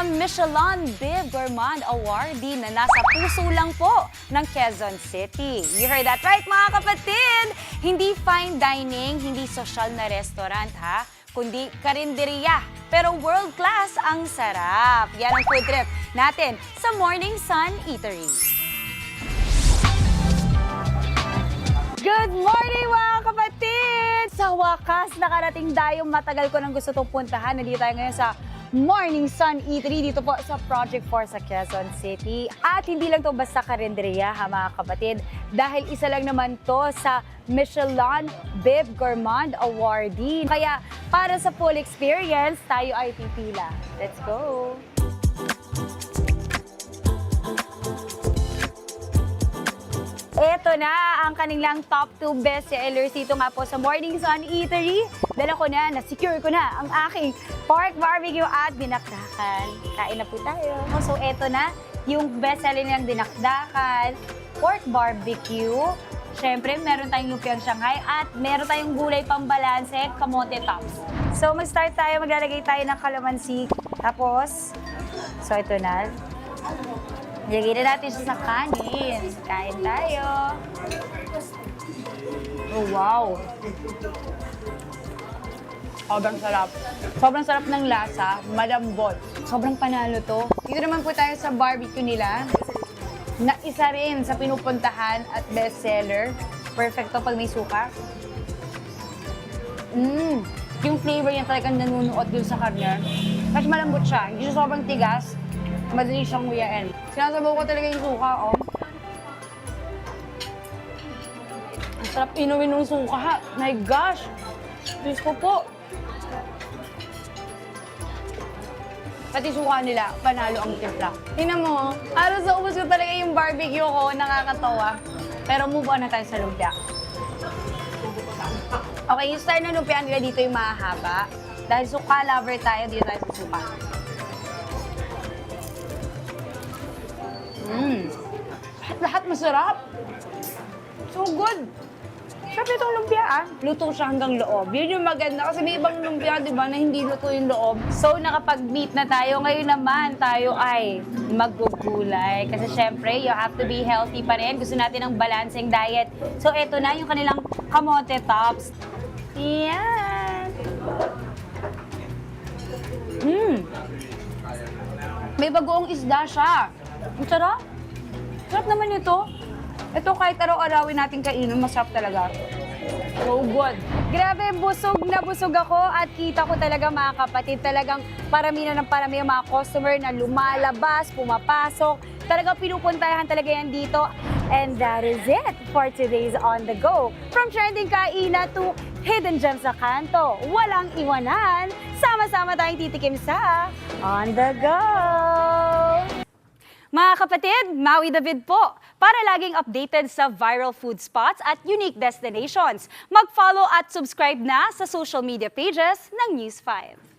sa Michelin Bib Gourmand Awardee na nasa puso lang po ng Quezon City. You heard that right, mga kapatid? Hindi fine dining, hindi social na restaurant, ha? Kundi karinderiya. Pero world class ang sarap. Yan ang food trip natin sa Morning Sun Eatery. Good morning, mga kapatid! Sa wakas, nakarating tayo. Matagal ko nang gusto itong puntahan. Nandito tayo ngayon sa Morning Sun Eatery dito po sa Project 4 sa Quezon City. At hindi lang to basta karinderiya, ha, mga kapatid. Dahil isa lang naman to sa Michelin Bib Gourmand Awardee. Kaya para sa full experience, tayo ay pipila. Let's go! Ito na ang kanilang top 2 bestsellers dito nga po sa Morning Sun Eatery. Dala ko na, na-secure ko na ang aking pork barbecue at dinakdakan. Kain na po tayo. So ito na yung bestseller nilang dinakdakan, pork barbecue. Siyempre, meron tayong lumpiang Shanghai at meron tayong gulay pambalanse, kamote tops. So mag-start tayo, maglalagay tayo ng kalamansi. Tapos, so ito na. Lagay na natin siya sa kanin. Kain tayo. Oh, wow. Sobrang sarap. Sobrang sarap ng lasa. Malambot. Sobrang panalo to. Dito naman po tayo sa barbecue nila. Na isa rin sa pinupuntahan at bestseller. Perfecto pag may suka. Yung flavor niya talagang nanunuot dun sa karne. Kasi malambot siya. Hindi siya sobrang tigas. Madali siyang nguyain. Sinasabaw ko talaga yung suka, oh. Ang sarap inumin ng suka, ha. My gosh! Diyos ko po. Pati suka nila, panalo ang timpla. Tingnan mo, halos naubos ko talaga yung barbecue ko, nakakatawa. Pero move on na tayo sa lumpia. Okay, yung style ng lumpia nila dito yung mahaba. Dahil suka lover tayo, dito tayo sa suka. Lahat masarap. So good. Sarap itong lumpia, ah. Luto siya hanggang loob. Yun yung maganda kasi may ibang lumpia, di ba, na hindi luto yung loob. So nakapag-meet na tayo. Ngayon naman tayo ay maggugulay. Kasi syempre, you have to be healthy pa rin. Gusto natin ng balancing diet. So eto na yung kanilang kamote tops. Yan. May bagoong isda siya. Ang sarap. Sarap naman ito. Ito kahit araw-arawin natin kainin, masarap talaga. So good. Grabe, busog na busog ako at kita ko talaga, mga kapatid, talagang parami na ng parami ang mga customer na lumalabas, pumapasok. Talagang pinupuntahan talaga yan dito. And that is it for today's On The Go. From trending kainan to hidden gems sa kanto. Walang iwanan. Sama-sama tayong titikim sa On The Go. Mga kapatid, Maui David po. Para laging updated sa viral food spots at unique destinations, mag-follow at subscribe na sa social media pages ng News 5.